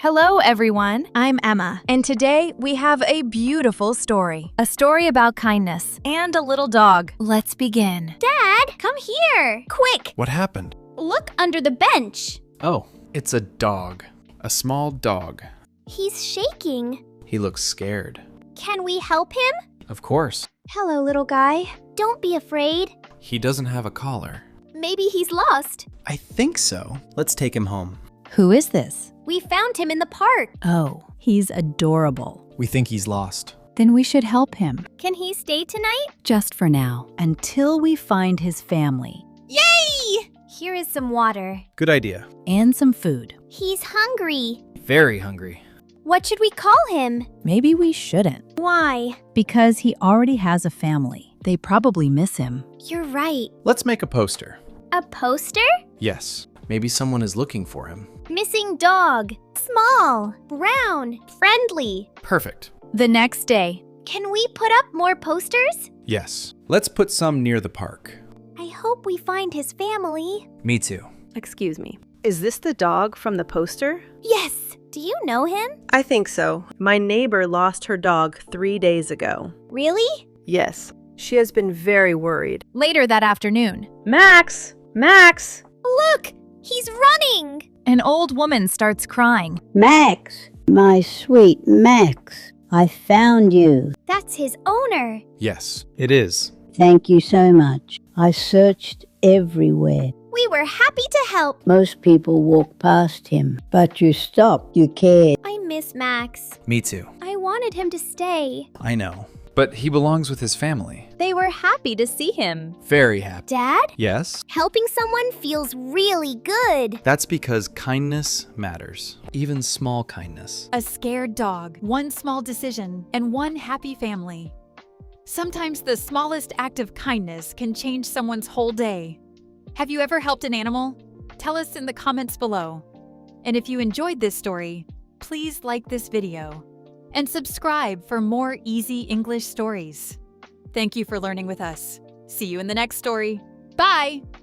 Hello, everyone. I'm Emma, and today we have a beautiful story. A story about kindness and a little dog. Let's begin. Dad, come here! Quick! What happened? Look under the bench. Oh, it's a dog. A small dog. He's shaking. He looks scared. Can we help him? Of course. Hello, little guy. Don't be afraid. He doesn't have a collar. Maybe he's lost. I think so. Let's take him home. Who is this? We found him in the park. Oh, he's adorable. We think he's lost. Then we should help him. Can he stay tonight? Just for now, until we find his family. Yay! Here is some water. Good idea. And some food. He's hungry. Very hungry. What should we call him? Maybe we shouldn't. Why? Because he already has a family. They probably miss him. You're right. Let's make a poster. A poster? Yes, maybe someone is looking for him. Missing dog. Small. Brown. Friendly. Perfect. The next day. Can we put up more posters? Yes. Let's put some near the park. I hope we find his family. Me too. Excuse me. Is this the dog from the poster? Yes. Do you know him? I think so. My neighbor lost her dog 3 days ago. Really? Yes. She has been very worried. Later that afternoon, Max! Max! Look! He's running! an old woman starts crying. Max, my sweet Max, I found you. That's his owner. Yes. It is. Thank you so much. I searched everywhere. We were happy to help. Most people walk past him, but you stopped. You cared. I miss Max. Me too. I wanted him to stay. I know. But he belongs with his family. They were happy to see him. Very happy. Dad, Yes? helping someone feels really good. That's because kindness matters. Even small kindness. A scared dog, one small decision, and one happy family. Sometimes the smallest act of kindness can change someone's whole day. Have you ever helped an animal? Tell us in the comments below. And if you enjoyed this story, please like this video and subscribe for more easy English stories. Thank you for learning with us. See you in the next story. Bye!